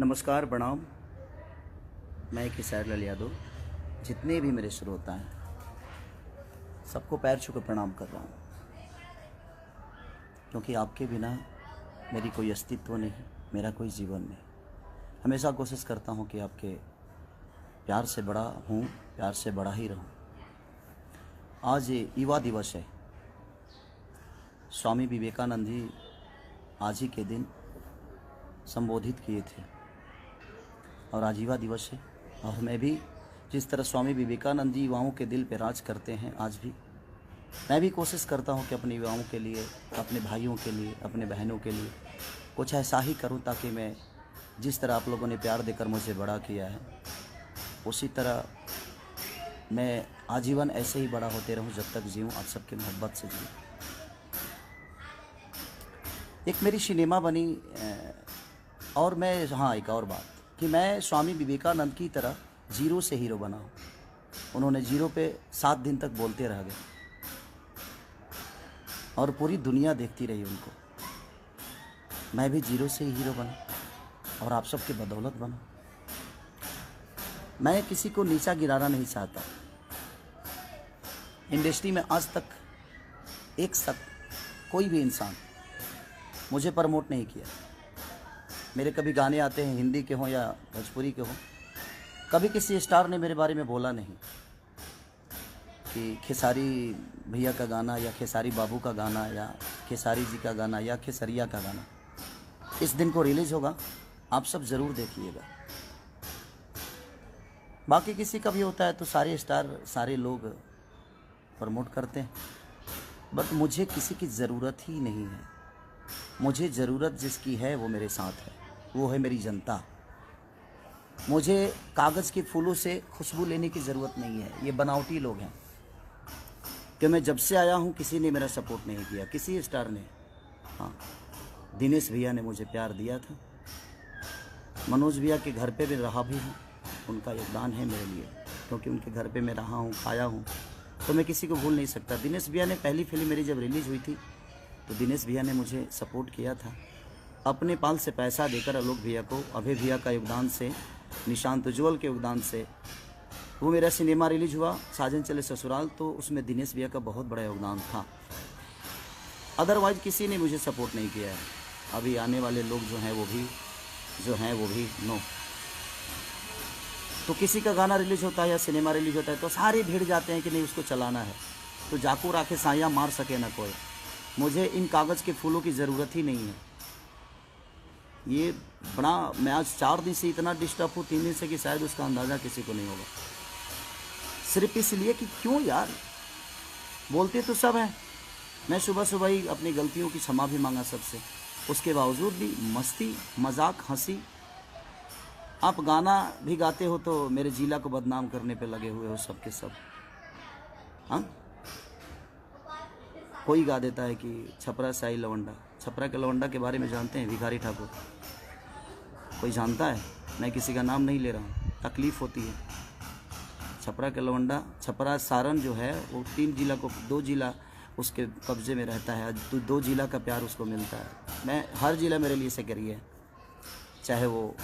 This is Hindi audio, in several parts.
नमस्कार, प्रणाम। मैं किशोर लाल यादव, जितने भी मेरे श्रोता हैं सबको पैर छू कर प्रणाम कर रहा हूँ, क्योंकि आपके बिना मेरी कोई अस्तित्व नहीं, मेरा कोई जीवन नहीं। हमेशा कोशिश करता हूँ कि आपके प्यार से बड़ा हूँ, प्यार से बड़ा ही रहूँ। आज युवा दिवस है। स्वामी विवेकानंद जी आज ही के दिन संबोधित किए थे और आज युवा दिवस है। और मैं भी जिस तरह स्वामी विवेकानंद जी युवाओं के दिल पे राज करते हैं, आज भी मैं भी कोशिश करता हूं कि अपने युवाओं के लिए, अपने भाइयों के लिए, अपने बहनों के लिए कुछ ऐसा ही करूं, ताकि मैं जिस तरह आप लोगों ने प्यार देकर मुझे बड़ा किया है, उसी तरह मैं आजीवन ऐसे ही बड़ा होते रहूं, जब तक जीऊँ आप सबकी मोहब्बत से जीऊँ। एक मेरी सिनेमा बनी और मैं एक और बात कि मैं स्वामी विवेकानंद की तरह जीरो से हीरो बना हूँ। उन्होंने जीरो पे 7 दिन तक बोलते रह गए और पूरी दुनिया देखती रही उनको। मैं भी जीरो से ही हीरो बना और आप सबके बदौलत बना। मैं किसी को नीचा गिराना नहीं चाहता। इंडस्ट्री में आज तक कोई भी इंसान मुझे प्रमोट नहीं किया। मेरे कभी गाने आते हैं, हिंदी के हों या भोजपुरी के हों, कभी किसी स्टार ने मेरे बारे में बोला नहीं कि खेसारी भैया का गाना या खेसारी बाबू का गाना या खेसारी जी का गाना या खेसरिया का गाना इस दिन को रिलीज़ होगा, आप सब ज़रूर देखिएगा। बाकी किसी का भी होता है तो सारे स्टार, सारे लोग प्रमोट करते हैं, बट मुझे किसी की ज़रूरत ही नहीं है। मुझे ज़रूरत जिसकी है वो मेरे साथ है, वो है मेरी जनता। मुझे कागज़ के फूलों से खुशबू लेने की ज़रूरत नहीं है। ये बनावटी लोग हैं कि मैं जब से आया हूँ किसी ने मेरा सपोर्ट नहीं किया, किसी स्टार ने। हाँ, दिनेश भैया ने मुझे प्यार दिया था। मनोज भैया के घर पे भी रहा भी हूँ, उनका योगदान है मेरे लिए, क्योंकि उनके घर पे मैं रहा हूँ, खाया हूँ, तो मैं किसी को भूल नहीं सकता। दिनेश भैया ने पहली फिल्म मेरी जब रिलीज़ हुई थी तो दिनेश भैया ने मुझे सपोर्ट किया था अपने पाल से पैसा देकर। आलोक भैया को, अभय भैया का योगदान से, निशांत उज्ज्वल के योगदान से वो मेरा सिनेमा रिलीज हुआ साजन चले ससुराल, तो उसमें दिनेश भैया का बहुत बड़ा योगदान था। अदरवाइज किसी ने मुझे सपोर्ट नहीं किया है। अभी आने वाले लोग जो हैं वो भी नो। तो किसी का गाना रिलीज होता है या सिनेमा रिलीज होता है तो सारे भिड़ जाते हैं कि नहीं उसको चलाना है, तो जाकू राखे साया मार सके ना कोई। मुझे इन कागज़ के फूलों की ज़रूरत ही नहीं है। ये बड़ा, मैं आज 4 दिन से इतना डिस्टर्ब हूँ, 3 दिन से, कि शायद उसका अंदाज़ा किसी को नहीं होगा। सिर्फ इसलिए कि क्यों यार, बोलते तो सब हैं। मैं सुबह सुबह ही अपनी गलतियों की क्षमा भी मांगा सबसे, उसके बावजूद भी मस्ती, मजाक, हंसी। आप गाना भी गाते हो तो मेरे जिला को बदनाम करने पे लगे हुए हो सब के सब। हाँ, कोई गा देता है कि छपरा साई लवंडा। छपरा के लवंडा के बारे में जानते हैं? भिखारी ठाकुर। कोई जानता है? मैं किसी का नाम नहीं ले रहा हूँ, तकलीफ़ होती है। छपरा के लवंडा, छपरा सारण जो है वो 3 जिला को, 2 जिला उसके कब्जे में रहता है। 2 जिला का प्यार उसको मिलता है। मैं, हर जिला मेरे लिए सेक्रेटरी है, चाहे वो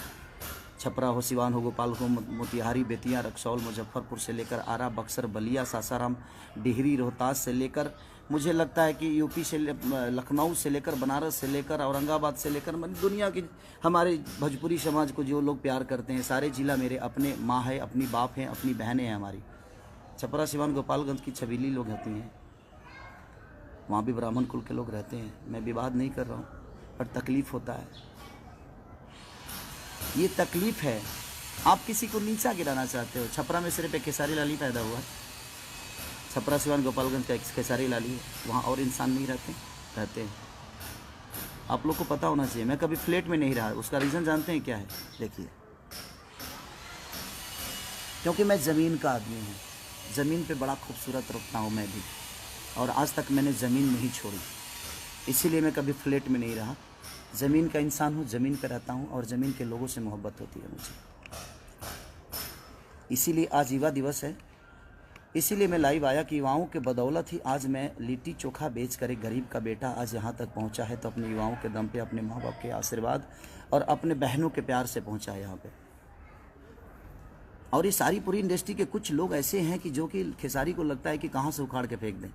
छपरा हो, सिवान हो, गोपाल हो, मोतिहारी, बेतिया, रक्सौल, मुजफ्फरपुर से लेकर आरा, बक्सर, बलिया, सासाराम, डिहरी, रोहतास से लेकर, मुझे लगता है कि यूपी से, लखनऊ से लेकर, बनारस से लेकर, औरंगाबाद से लेकर, दुनिया की हमारे भोजपुरी समाज को जो लोग प्यार करते हैं, सारे जिला मेरे अपने माँ है, अपनी बाप हैं, अपनी बहनें हैं हमारी। छपरा, सिवान, गोपालगंज की छबीली लोग रहती हैं, वहाँ भी ब्राह्मण कुल के लोग रहते हैं। मैं विवाद नहीं कर रहा हूँ, पर तकलीफ़ होता है। ये तकलीफ़ है। आप किसी को नीचा गिराना चाहते हो। छपरा में सिर्फ एक खेसारी लाल ही पैदा हुआ है। छपरा, सिवान, गोपालगंज का एक खेसारी लाल ही है, वहाँ और इंसान नहीं रहते हैं। आप लोग को पता होना चाहिए। मैं कभी फ्लैट में नहीं रहा, उसका रीज़न जानते हैं क्या है? देखिए, क्योंकि मैं ज़मीन का आदमी हूँ। ज़मीन पे बड़ा खूबसूरत रखता हूँ मैं भी, और आज तक मैंने ज़मीन नहीं छोड़ी, इसीलिए मैं कभी फ्लैट में नहीं रहा। ज़मीन का इंसान हूँ, ज़मीन पे रहता हूँ और ज़मीन के लोगों से मोहब्बत होती है मुझे। इसीलिए आज युवा दिवस है। इसीलिए मैं लाइव आया कि युवाओं के बदौलत ही आज मैं लिट्टी चोखा बेच कर एक गरीब का बेटा आज यहाँ तक पहुँचा है, तो अपने युवाओं के दम पे, अपने माँ बाप के आशीर्वाद और अपने बहनों के प्यार से पहुँचा है यहाँ पे। और ये सारी पूरी इंडस्ट्री के कुछ लोग ऐसे हैं कि जो कि खेसारी को लगता है कि कहाँ से उखाड़ के फेंक दें।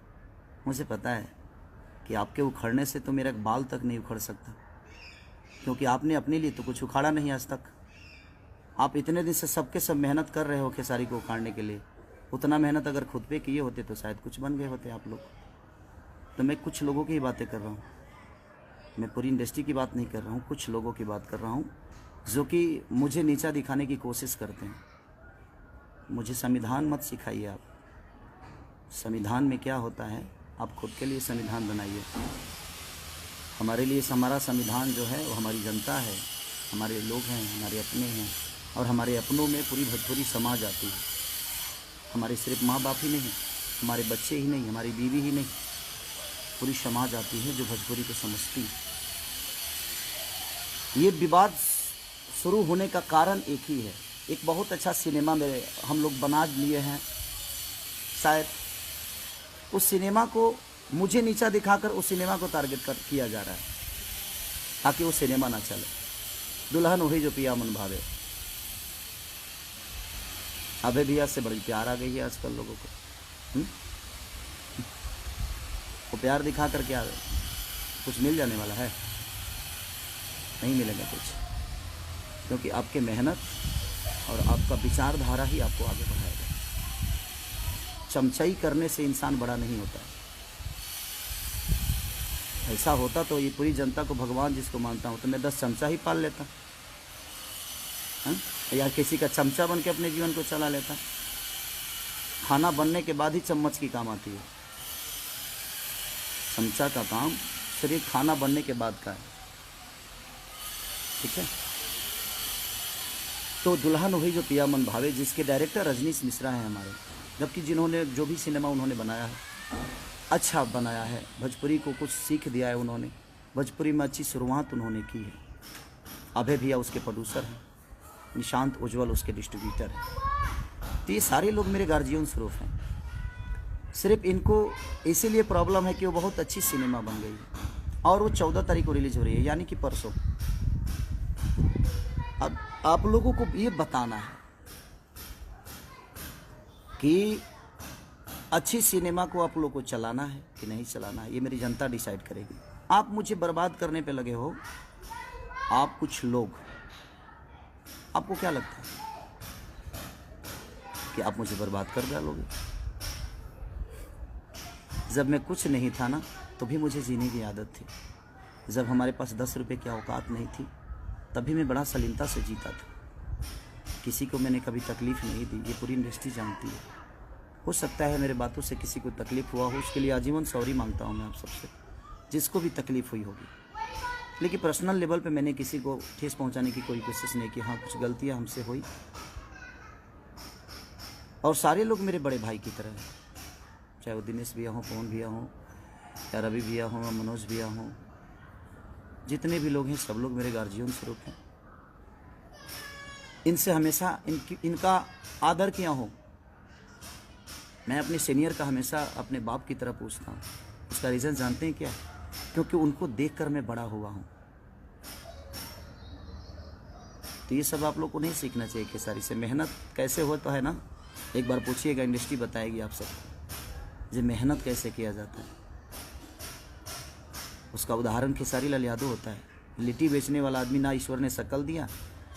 मुझे पता है कि आपके उखड़ने से तो मेरा बाल तक नहीं उखड़ सकता, क्योंकि आपने अपने लिए तो कुछ उखाड़ा नहीं आज तक। आप इतने दिन से सबके सब मेहनत कर रहे हो खेसारी को उखाड़ने के लिए, उतना मेहनत अगर खुद पे किए होते तो शायद कुछ बन गए होते आप लोग। तो मैं कुछ लोगों की ही बातें कर रहा हूँ, मैं पूरी इंडस्ट्री की बात नहीं कर रहा हूँ, कुछ लोगों की बात कर रहा हूँ जो कि मुझे नीचा दिखाने की कोशिश करते हैं। मुझे संविधान मत सिखाइए आप, संविधान में क्या होता है आप खुद के लिए संविधान बनाइए। हमारे लिए हमारा संविधान जो है वो हमारी जनता है, हमारे लोग हैं, हमारे अपने हैं, और हमारे अपनों में पूरी भोजपुरी समाज आती है। हमारे सिर्फ माँ बाप ही नहीं, हमारे बच्चे ही नहीं, हमारी बीवी ही नहीं, पूरी समाज आती है जो भोजपुरी को समझती है। ये विवाद शुरू होने का कारण एक ही है, एक बहुत अच्छा सिनेमा मेरे हम लोग बना लिए हैं, शायद उस सिनेमा को मुझे नीचा दिखाकर उस सिनेमा को टारगेट किया जा रहा है ताकि वो सिनेमा ना चले। दुल्हन वही जो पिया मन भावे। अबे भैया से बड़ी प्यार आ गई है आजकल लोगों को। वो प्यार दिखा कर क्या कुछ मिल जाने वाला है? नहीं मिलेगा कुछ, क्योंकि आपके मेहनत और आपका विचारधारा ही आपको आगे बढ़ाएगा। चमचाई करने से इंसान बड़ा नहीं होता है। ऐसा होता तो ये पूरी जनता को भगवान जिसको मानता हूँ तो मैं 10 चमचा ही पाल लेता या किसी का चमचा बन के अपने जीवन को चला लेता। खाना बनने के बाद ही चम्मच की काम आती है, चमचा का काम सिर्फ खाना बनने के बाद का है। ठीक है, तो दुल्हन वही जो पिया मन भावे, जिसके डायरेक्टर रजनीश मिश्रा हैं हमारे, जबकि जिन्होंने जो भी सिनेमा उन्होंने बनाया है अच्छा बनाया है, भोजपुरी को कुछ सीख दिया है उन्होंने, भोजपुरी में अच्छी शुरुआत उन्होंने की है। अभय भैया उसके प्रोड्यूसर हैं, निशांत उज्ज्वल उसके डिस्ट्रीब्यूटर हैं। तो ये सारे लोग मेरे गार्जियन स्वरूप हैं। सिर्फ इनको इसीलिए प्रॉब्लम है कि वो बहुत अच्छी सिनेमा बन गई है और वो 14 तारीख को रिलीज हो रही है, यानी कि परसों। अब आप लोगों को ये बताना है कि अच्छी सिनेमा को आप लोगों को चलाना है कि नहीं चलाना है, ये मेरी जनता डिसाइड करेगी। आप मुझे बर्बाद करने पे लगे हो, आप कुछ लोग, आपको क्या लगता है कि आप मुझे बर्बाद कर डालोगे? जब मैं कुछ नहीं था ना तो भी मुझे जीने की आदत थी। जब हमारे पास 10 रुपए की औकात नहीं थी तभी मैं बड़ा सलीमता से जीता था। किसी को मैंने कभी तकलीफ़ नहीं दी, ये पूरी इंडस्ट्री जानती है। हो सकता है मेरे बातों से किसी को तकलीफ़ हुआ हो, उसके लिए आजीवन सॉरी मांगता हूँ मैं आप सबसे, जिसको भी तकलीफ़ हुई होगी। लेकिन पर्सनल लेवल पे मैंने किसी को ठेस पहुंचाने की कोई कोशिश नहीं की। हाँ, कुछ गलतियां हमसे हुई, और सारे लोग मेरे बड़े भाई की तरह हैं, चाहे वो दिनेश भैया हों, पवन भैया हों, या रवि भैया हों, या मनोज भैया हों, जितने भी लोग हैं सब लोग मेरे गार्जियन स्वरूप हैं। इनसे हमेशा इनका आदर किया हो। मैं अपने सीनियर का हमेशा अपने बाप की तरह पूछता हूँ। उसका रीज़न जानते हैं क्या? क्योंकि उनको देखकर मैं बड़ा हुआ हूँ। तो ये सब आप लोग को नहीं सीखना चाहिए खेसारी से। मेहनत कैसे हो तो है ना, एक बार पूछिएगा, इंडस्ट्री बताएगी आप सबको जो मेहनत कैसे किया जाता है। उसका उदाहरण खेसारी लाल यादव होता है। लिट्टी बेचने वाला आदमी, ना ईश्वर ने शक्ल दिया,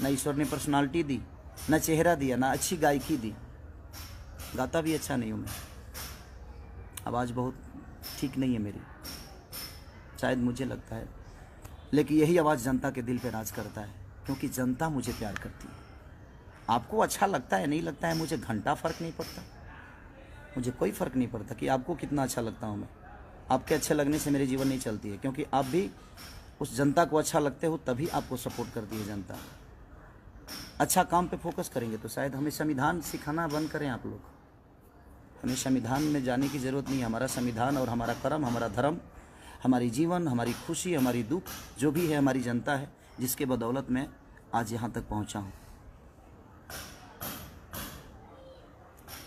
ना ईश्वर ने पर्सनालिटी दी, ना चेहरा दिया, ना अच्छी गायकी दी। गाता भी अच्छा नहीं हूँ मैं, आवाज़ बहुत ठीक नहीं है मेरी, शायद मुझे लगता है, लेकिन यही आवाज़ जनता के दिल पे राज करता है, क्योंकि जनता मुझे प्यार करती है। आपको अच्छा लगता है नहीं लगता है, मुझे घंटा फ़र्क नहीं पड़ता, मुझे कोई फ़र्क नहीं पड़ता कि आपको कितना अच्छा लगता हूँ मैं। आपके अच्छे लगने से मेरे जीवन नहीं चलती है, क्योंकि आप भी उस जनता को अच्छा लगते हो, तभी आपको सपोर्ट करती है जनता। अच्छा काम पे फोकस करेंगे तो शायद हमें संविधान सिखाना बंद करें आप लोग। हमें संविधान में जाने की ज़रूरत नहीं है। हमारा संविधान और हमारा कर्म, हमारा धर्म, हमारी जीवन, हमारी खुशी, हमारी दुख, जो भी है हमारी जनता है, जिसके बदौलत मैं आज यहाँ तक पहुँचा हूँ।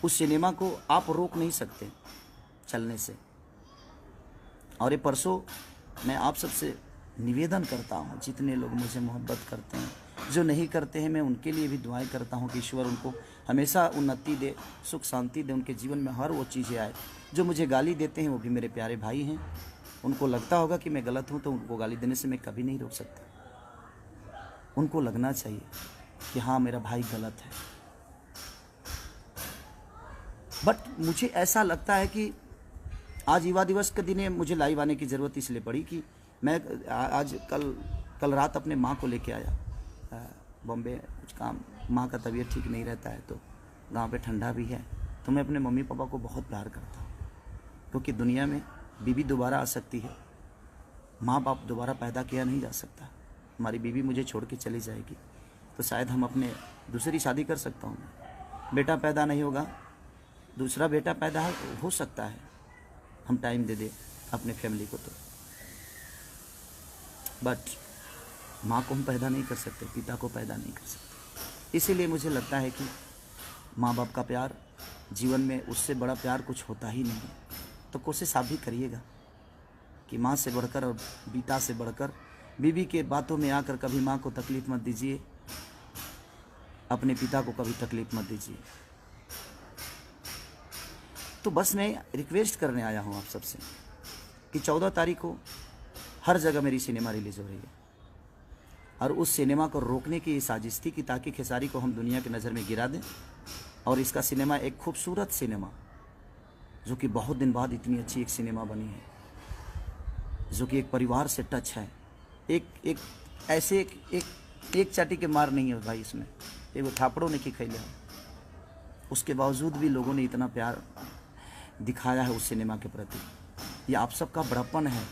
उस सिनेमा को आप रोक नहीं सकते चलने से। और ये परसों मैं आप सबसे निवेदन करता हूँ, जितने लोग मुझे मोहब्बत करते हैं, जो नहीं करते हैं, मैं उनके लिए भी दुआएं करता हूँ कि ईश्वर उनको हमेशा उन्नति दे, सुख शांति दे, उनके जीवन में हर वो चीज़ें आए। जो मुझे गाली देते हैं वो भी मेरे प्यारे भाई हैं, उनको लगता होगा कि मैं गलत हूँ, तो उनको गाली देने से मैं कभी नहीं रोक सकता। उनको लगना चाहिए कि हाँ मेरा भाई गलत है। बट मुझे ऐसा लगता है कि आज युवा दिवस के दिन मुझे लाइव आने की ज़रूरत इसलिए पड़ी कि मैं आज कल रात अपने माँ को लेके आया बॉम्बे, कुछ काम, माँ का तबीयत ठीक नहीं रहता है, तो गांव पे ठंडा भी है। तो मैं अपने मम्मी पापा को बहुत प्यार करता हूँ, क्योंकि दुनिया में बीवी दोबारा आ सकती है, माँ बाप दोबारा पैदा किया नहीं जा सकता। हमारी बीवी मुझे छोड़ के चली जाएगी तो शायद हम अपने दूसरी शादी कर सकता हूँ, बेटा पैदा नहीं होगा, दूसरा बेटा पैदा हो सकता है, हम टाइम दे दे अपने फैमिली को। तो बट माँ को हम पैदा नहीं कर सकते, पिता को पैदा नहीं कर सकते। इसीलिए मुझे लगता है कि माँ बाप का प्यार जीवन में, उससे बड़ा प्यार कुछ होता ही नहीं है। तो कोशिश आप भी करिएगा कि माँ से बढ़कर और पिता से बढ़कर बीवी के बातों में आकर कभी माँ को तकलीफ़ मत दीजिए, अपने पिता को कभी तकलीफ़ मत दीजिए। तो बस मैं रिक्वेस्ट करने आया हूँ आप सबसे कि 14 तारीख को हर जगह मेरी सिनेमा रिलीज़ हो रही है, और उस सिनेमा को रोकने की ये साजिश थी कि ताकि खेसारी को हम दुनिया की नज़र में गिरा दें। और इसका सिनेमा एक खूबसूरत सिनेमा, जो कि बहुत दिन बाद इतनी अच्छी एक सिनेमा बनी है, जो कि एक परिवार से टच है। एक ऐसे एक चाटी के मार नहीं है भाई इसमें, एक थापड़ों ने की खैले, उसके बावजूद भी लोगों ने इतना प्यार दिखाया है उस सिनेमा के प्रति। ये आप सबका बड़प्पन है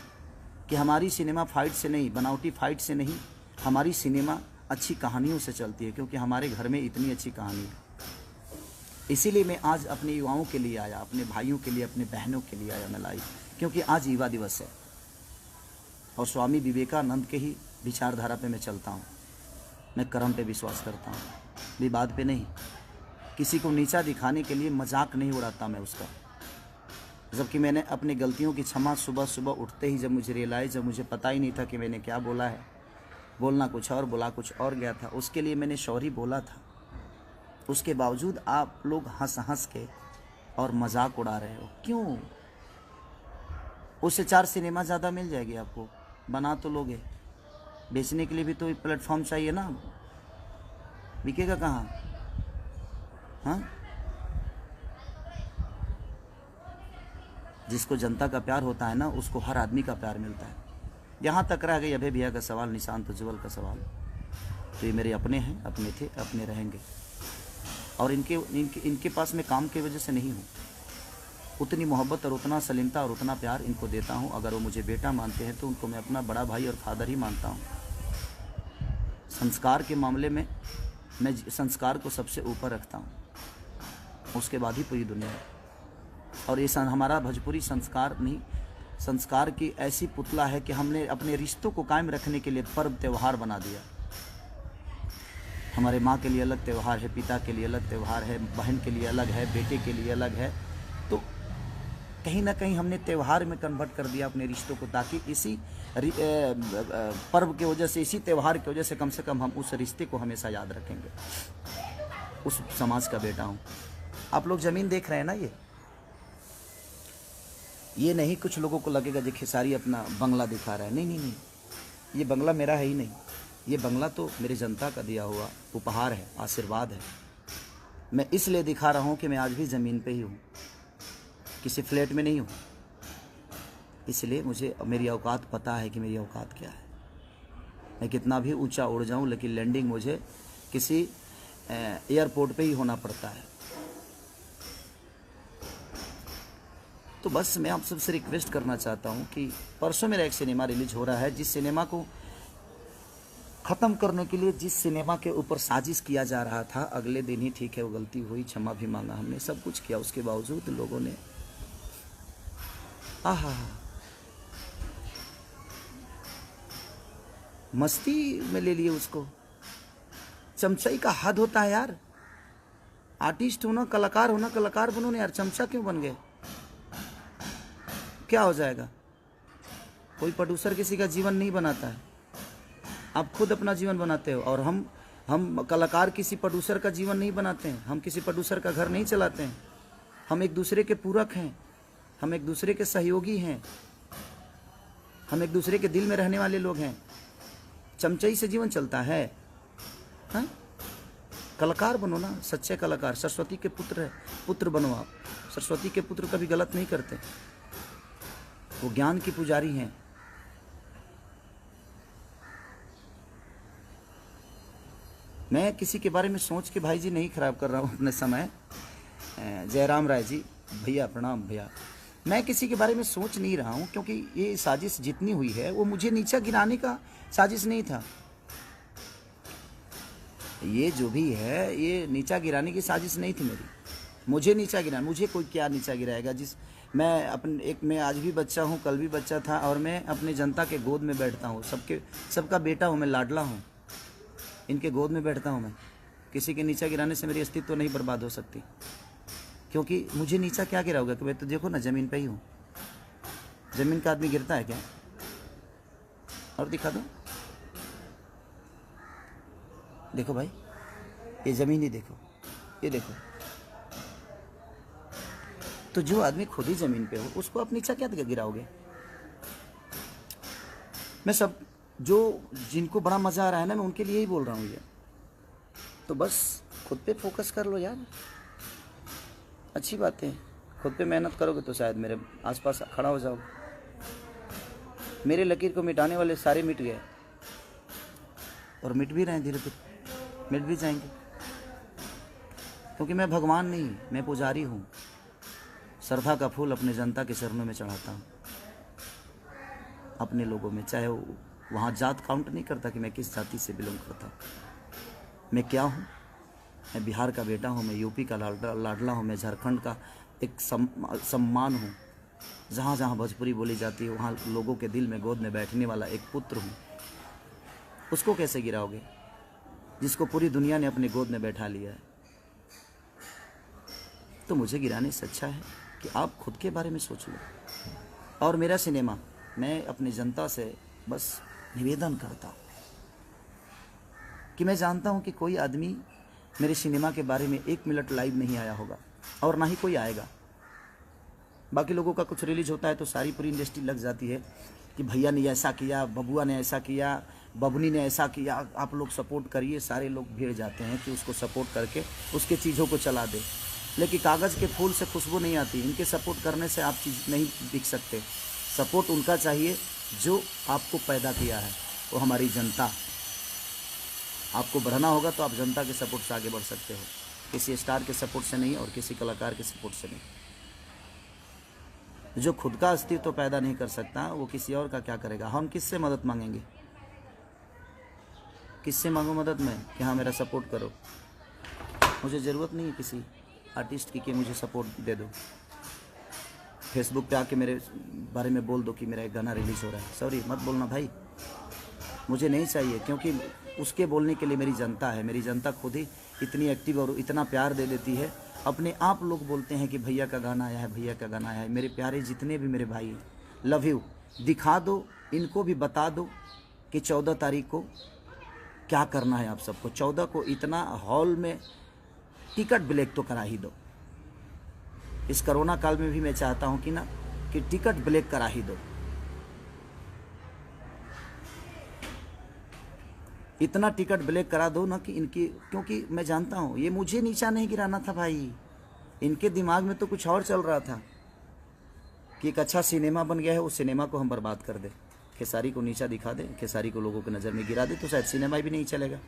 कि हमारी सिनेमा फाइट से नहीं, बनावटी फाइट से नहीं, हमारी सिनेमा अच्छी कहानियों से चलती है, क्योंकि हमारे घर में इतनी अच्छी कहानी है। इसीलिए मैं आज अपने युवाओं के लिए आया, अपने भाइयों के लिए, अपने बहनों के लिए आया मैं लाइव, क्योंकि आज युवा दिवस है और स्वामी विवेकानंद के ही विचारधारा पे मैं चलता हूँ। मैं कर्म पे विश्वास करता हूँ, विवाद पे नहीं। किसी को नीचा दिखाने के लिए मजाक नहीं उड़ाता मैं उसका। जबकि मैंने अपनी गलतियों की क्षमा सुबह सुबह उठते ही, जब मुझे रियलाइज़, जब मुझे पता ही नहीं था कि मैंने क्या बोला है, बोलना कुछ और बोला कुछ और गया था, उसके लिए मैंने सॉरी बोला था। उसके बावजूद आप लोग हंस हंस के और मजाक उड़ा रहे हो, क्यों? उससे 4 सिनेमा ज़्यादा मिल जाएगी आपको, बना तो लोगे, बेचने के लिए भी तो प्लेटफॉर्म चाहिए ना, बिकेगा कहाँ? हाँ, जिसको जनता का प्यार होता है ना, उसको हर आदमी का प्यार मिलता है। यहाँ तक रह गई अभय भैया का सवाल, निशांत उज्ज्वल का सवाल, तो ये मेरे अपने हैं, अपने थे, अपने रहेंगे। और इनके पास मैं काम की वजह से नहीं हूँ, उतनी मोहब्बत और उतना सलीमता और उतना प्यार इनको देता हूँ। अगर वो मुझे बेटा मानते हैं तो उनको मैं अपना बड़ा भाई और फादर ही मानता हूँ। संस्कार के मामले में मैं संस्कार को सबसे ऊपर रखता हूँ, उसके बाद ही पूरी दुनिया है। और ये हमारा भोजपुरी संस्कार नहीं, संस्कार की ऐसी पुतला है कि हमने अपने रिश्तों को कायम रखने के लिए पर्व त्यौहार बना दिया। हमारे माँ के लिए अलग त्यौहार है, पिता के लिए अलग त्यौहार है, बहन के लिए अलग है, बेटे के लिए अलग है। तो कहीं ना कहीं हमने त्यौहार में कन्वर्ट कर दिया अपने रिश्तों को, ताकि इसी पर्व की वजह से, इसी त्यौहार की वजह से कम हम उस रिश्ते को हमेशा याद रखेंगे। उस समाज का बेटा हूँ। आप लोग ज़मीन देख रहे हैं ना, ये नहीं कुछ लोगों को लगेगा जो खेसारी अपना बंगला दिखा रहा है। नहीं, ये बंगला मेरा है ही नहीं, ये बंगला तो मेरे जनता का दिया हुआ उपहार है, आशीर्वाद है। मैं इसलिए दिखा रहा हूँ कि मैं आज भी ज़मीन पे ही हूँ, किसी फ्लैट में नहीं हूँ। इसलिए मुझे मेरी औकात पता है कि मेरी औकात क्या है। मैं कितना भी ऊंचा उड़ जाऊँ, लेकिन लैंडिंग मुझे किसी एयरपोर्ट पे ही होना पड़ता है। तो बस मैं आप सबसे रिक्वेस्ट करना चाहता हूँ कि परसों मेरा एक सिनेमा रिलीज हो रहा है, जिस सिनेमा को ख़त्म करने के लिए, जिस सिनेमा के ऊपर साजिश किया जा रहा था, अगले दिन ही ठीक है वो गलती हुई, क्षमा भी मांगा हमने, सब कुछ किया। उसके बावजूद लोगों ने मस्ती में ले लिए उसको। चमचाई का हद होता है यार। आर्टिस्ट होना, कलाकार होना, कलाकार बनो ना यार, चमचा क्यों बन गए? क्या हो जाएगा? कोई प्रोड्यूसर किसी का जीवन नहीं बनाता है, आप खुद अपना जीवन बनाते हो। और हम कलाकार किसी प्रोड्यूसर का जीवन नहीं बनाते हैं, हम किसी प्रोड्यूसर का घर नहीं चलाते हैं। हम एक दूसरे के पूरक हैं, हम एक दूसरे के सहयोगी हैं, हम एक दूसरे के दिल में रहने वाले लोग हैं। चमचई से जीवन चलता है? हाँ, कलाकार बनो ना, सच्चे कलाकार। सरस्वती के पुत्र बनो आप। सरस्वती के पुत्र कभी गलत नहीं करते, वो ज्ञान की पुजारी हैं। मैं किसी के बारे में सोच के भाई जी नहीं खराब कर रहा हूँ अपने समय। जयराम राय जी, भैया प्रणाम भैया। मैं किसी के बारे में सोच नहीं रहा हूँ, क्योंकि ये साजिश जितनी हुई है वो मुझे नीचा गिराने का साजिश नहीं था। ये जो भी है ये नीचा गिराने की साजिश नहीं थी मेरी। मुझे नीचा गिरा, मुझे कोई क्या नीचा गिराएगा? मैं आज भी बच्चा हूँ, कल भी बच्चा था, और मैं अपने जनता के गोद में बैठता हूँ। सबका बेटा हूँ मैं, लाडला हूँ, इनके गोद में बैठता हूँ मैं। किसी के नीचा गिराने से मेरी अस्तित्व नहीं बर्बाद हो सकती, क्योंकि मुझे नीचा क्या गिराओगे? कि मैं तो देखो ना ज़मीन पे ही हूँ। ज़मीन का आदमी गिरता है क्या? और दिखा दो, देखो भाई, ये ज़मीन ही देखो, ये देखो। तो जो आदमी खुद ही ज़मीन पे हो उसको आप नीचा क्या गिराओगे? मैं सब जिनको बड़ा मज़ा आ रहा है ना, मैं उनके लिए ही बोल रहा हूँ ये। तो बस खुद पे फोकस कर लो यार, अच्छी बात है। खुद पे मेहनत करोगे तो शायद मेरे आसपास खड़ा हो जाओगे। मेरे लकीर को मिटाने वाले सारे मिट गए, और मिट भी रहे हैं, धीरे धीरे मिट भी जाएंगे, क्योंकि मैं भगवान नहीं, मैं पुजारी हूँ। श्रद्धा का फूल अपने जनता के चरणों में चढ़ाता हूँ, अपने लोगों में। चाहे वहाँ जात काउंट नहीं करता कि मैं किस जाति से बिलोंग करता हूँ। मैं क्या हूँ? मैं बिहार का बेटा हूँ, मैं यूपी का लाडला हूँ, मैं झारखंड का एक सम्मान हूँ। जहाँ जहाँ भोजपुरी बोली जाती है वहाँ लोगों के दिल में गोद में बैठने वाला एक पुत्र हूँ। उसको कैसे गिराओगे जिसको पूरी दुनिया ने अपने गोद में बैठा लिया है? तो मुझे गिराने से अच्छा है कि आप खुद के बारे में सोच लो। और मेरा सिनेमा, मैं अपनी जनता से बस निवेदन करता हूँ कि मैं जानता हूँ कि कोई आदमी मेरे सिनेमा के बारे में 1 मिनट लाइव नहीं आया होगा, और ना ही कोई आएगा। बाकी लोगों का कुछ रिलीज होता है तो सारी पूरी इंडस्ट्री लग जाती है कि भैया ने ऐसा किया, बबुआ ने ऐसा किया, बबनी ने ऐसा किया, आप लोग सपोर्ट करिए। सारे लोग भीड़ जाते हैं कि उसको सपोर्ट करके उसके चीज़ों को चला दे। लेकिन कागज़ के फूल से खुशबू नहीं आती, इनके सपोर्ट करने से आप चीज़ नहीं बिक सकते। सपोर्ट उनका चाहिए जो आपको पैदा किया है, वो हमारी जनता। आपको बढ़ना होगा तो आप जनता के सपोर्ट से आगे बढ़ सकते हो, किसी स्टार के सपोर्ट से नहीं और किसी कलाकार के सपोर्ट से नहीं। जो खुद का अस्तित्व पैदा नहीं कर सकता वो किसी और का क्या करेगा? हम किससे मदद मांगेंगे? किससे मांगो मदद मैं कि हाँ मेरा सपोर्ट करो? मुझे ज़रूरत नहीं है किसी आर्टिस्ट की कि मुझे सपोर्ट दे दो। फेसबुक पे आके मेरे बारे में बोल दो कि मेरा एक गाना रिलीज़ हो रहा है। सॉरी, मत बोलना भाई, मुझे नहीं चाहिए, क्योंकि उसके बोलने के लिए मेरी जनता है। मेरी जनता खुद ही इतनी एक्टिव और इतना प्यार दे देती है। अपने आप लोग बोलते हैं कि भैया का गाना आया है, भैया का गाना आया है। मेरे प्यारे जितने भी मेरे भाई, लव यू। दिखा दो, इनको भी बता दो कि 14 तारीख को क्या करना है आप सबको। 14 को इतना हॉल में टिकट ब्लैक तो करा ही दो। इस कोरोना काल में भी मैं चाहता हूँ कि टिकट ब्लैक करा ही दो। इतना टिकट ब्लैक करा दो ना कि इनकी, क्योंकि मैं जानता हूँ ये मुझे नीचा नहीं गिराना था भाई। इनके दिमाग में तो कुछ और चल रहा था कि एक अच्छा सिनेमा बन गया है, उस सिनेमा को हम बर्बाद कर दें, खेसारी को नीचा दिखा दें, खेसारी को लोगों की नज़र में गिरा दे, तो शायद सिनेमा भी नहीं चलेगा।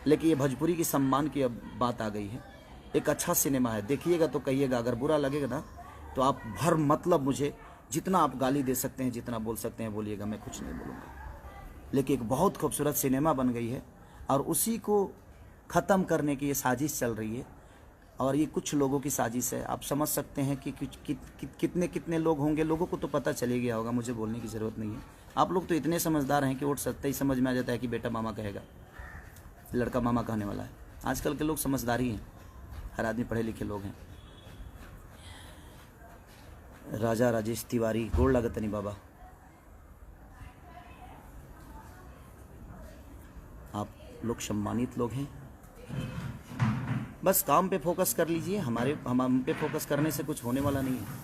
लेकिन ये भोजपुरी की सम्मान की अब बात आ गई है। एक अच्छा सिनेमा है, देखिएगा तो कहिएगा। अगर बुरा लगेगा ना तो आप भर मतलब मुझे जितना आप गाली दे सकते हैं, जितना बोल सकते हैं बोलिएगा, मैं कुछ नहीं बोलूँगा। लेकिन एक बहुत खूबसूरत सिनेमा बन गई है और उसी को ख़त्म करने की ये साजिश चल रही है। और ये कुछ लोगों की साजिश है। आप समझ सकते हैं कि कितने लोग होंगे। लोगों को तो पता चले गया होगा, मुझे बोलने की ज़रूरत नहीं है। आप लोग तो इतने समझदार हैं कि वोट सत्ता ही समझ में आ जाता है कि बेटा मामा कहेगा, लड़का मामा कहने वाला है। आजकल के लोग समझदारी हैं, हर आदमी पढ़े लिखे लोग हैं। राजा राजेश तिवारी, गोड़ लागत नहीं बाबा, आप लोग सम्मानित लोग हैं। बस काम पे फोकस कर लीजिए, हम पे फोकस करने से कुछ होने वाला नहीं है।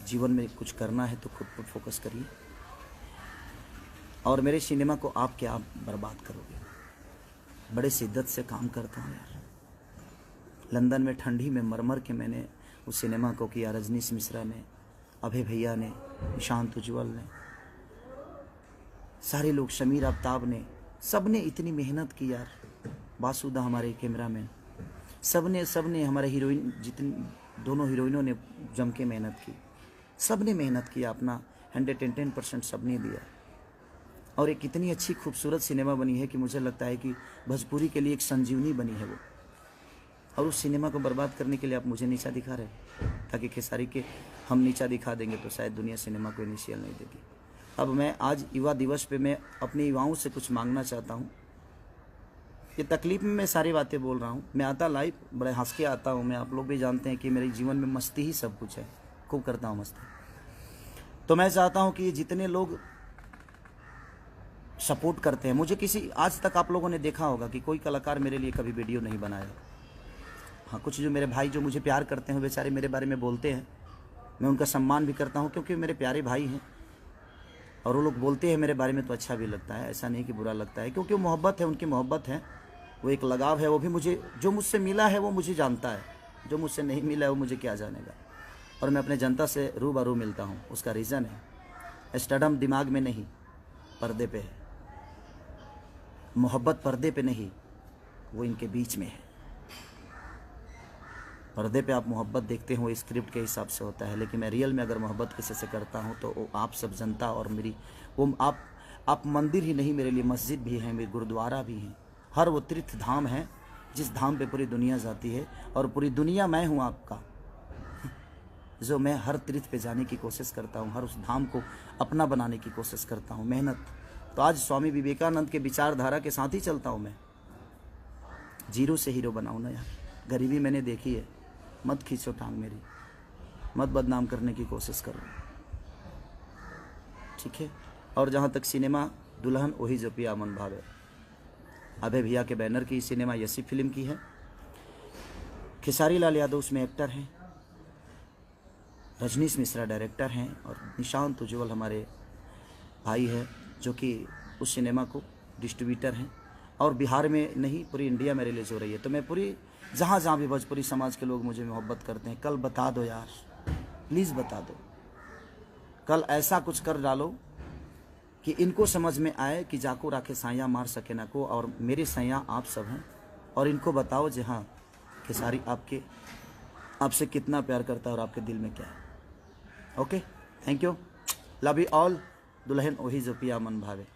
जीवन में कुछ करना है तो खुद पर फोकस करिए। और मेरे सिनेमा को आप क्या बर्बाद करोगे? बड़े शिद्दत से काम करता हूँ यार। लंदन में ठंडी में मर के मैंने उस सिनेमा को किया। रजनीश मिश्रा ने, अभय भैया ने, निशांत उज्ज्वल ने, सारे लोग, शमीर आफ्ताब ने, सब ने इतनी मेहनत की यार। बासुदा हमारे कैमरामैन, सब ने हमारे हीरोइन, जितनी दोनों हीरोइनों ने जम के मेहनत की। सब ने मेहनत किया, अपना 110% सब ने दिया। और एक इतनी अच्छी खूबसूरत सिनेमा बनी है कि मुझे लगता है कि भोजपुरी के लिए एक संजीवनी बनी है वो। और उस सिनेमा को बर्बाद करने के लिए आप मुझे नीचा दिखा रहे हैं, ताकि खेसारी के हम नीचा दिखा देंगे तो शायद दुनिया सिनेमा को इनिशियल नहीं देगी। अब मैं आज युवा दिवस पे मैं अपने युवाओं से कुछ मांगना चाहता हूँ। ये तकलीफ में मैं सारी बातें बोल रहा हूँ। मैं आता लाइव बड़े हंस के आता हूँ। मैं, आप लोग भी जानते हैं कि मेरे जीवन में मस्ती ही सब कुछ है, खूब करता हूँ मस्ती। तो मैं चाहता हूँ कि जितने लोग सपोर्ट करते हैं मुझे, किसी आज तक आप लोगों ने देखा होगा कि कोई कलाकार मेरे लिए कभी वीडियो नहीं बनाया। हाँ, कुछ जो मेरे भाई जो मुझे प्यार करते हैं बेचारे मेरे बारे में बोलते हैं, मैं उनका सम्मान भी करता हूँ क्योंकि मेरे प्यारे भाई हैं। और वो लोग बोलते हैं मेरे बारे में तो अच्छा भी लगता है, ऐसा नहीं कि बुरा लगता है, क्योंकि वो मोहब्बत है, उनकी मोहब्बत है, वो एक लगाव है। वो भी मुझे, जो मुझसे मिला है वो मुझे जानता है, जो मुझसे नहीं मिला है वो मुझे क्या जानेगा। और मैं अपने जनता से रूबरू मिलता हूँ। उसका रीज़न है स्टडम दिमाग में नहीं, पर्दे पे है। मोहब्बत पर्दे पे नहीं, वो इनके बीच में है। पर्दे पे आप मोहब्बत देखते हो, स्क्रिप्ट के हिसाब से होता है, लेकिन मैं रियल में अगर मोहब्बत किसी से करता हूँ तो वो आप सब जनता और मेरी, वो आप मंदिर ही नहीं, मेरे लिए मस्जिद भी है, मेरे गुरुद्वारा भी है। हर वो तीर्थ धाम है जिस धाम पे पूरी दुनिया जाती है, और पूरी दुनिया मैं हूँ आपका, जो मैं हर तीर्थ पे जाने की कोशिश करता हूँ, हर उस धाम को अपना बनाने की कोशिश करता हूँ। मेहनत तो आज स्वामी विवेकानंद के विचारधारा के साथ ही चलता हूँ मैं। जीरो से हीरो बनाऊँ ना यार। गरीबी मैंने देखी है, मत खींचो टांग मेरी, मत बदनाम करने की कोशिश करो, ठीक है। और जहाँ तक सिनेमा, दुल्हन वही जो पिया मन भावे, अभय भैया के बैनर की सिनेमा यसी फिल्म की है। खेसारी लाल यादव उसमें एक्टर हैं, रजनीश मिश्रा डायरेक्टर हैं, और निशांत उज्ज्वल हमारे भाई है जो कि उस सिनेमा को डिस्ट्रीब्यूटर हैं। और बिहार में नहीं, पूरी इंडिया मेरे लिए जो रही है। तो मैं पूरी जहाँ जहाँ भी भोजपुरी समाज के लोग मुझे मोहब्बत करते हैं, कल बता दो यार, प्लीज़ बता दो। कल ऐसा कुछ कर डालो कि इनको समझ में आए कि जाको राखे साया मार सके ना को, और मेरे सैया आप सब हैं। और इनको बताओ जी हाँ, खेसारी आपसे कितना प्यार करता है और आपके दिल में क्या है। Okay, thank you, love you all. दुल्हन वही जो पिया मन भावे,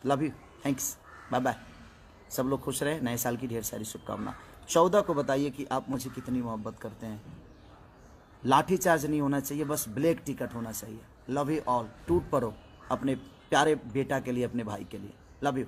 love you, thanks, bye bye. सब लोग खुश रहे, नए साल की ढेर सारी शुभकामना। 14 को बताइए कि आप मुझे कितनी मोहब्बत करते हैं। लाठी चार्ज नहीं होना चाहिए, बस ब्लैक टिकट होना चाहिए। Love you all. टूट पड़ो अपने प्यारे बेटा के लिए, अपने भाई के लिए। Love you.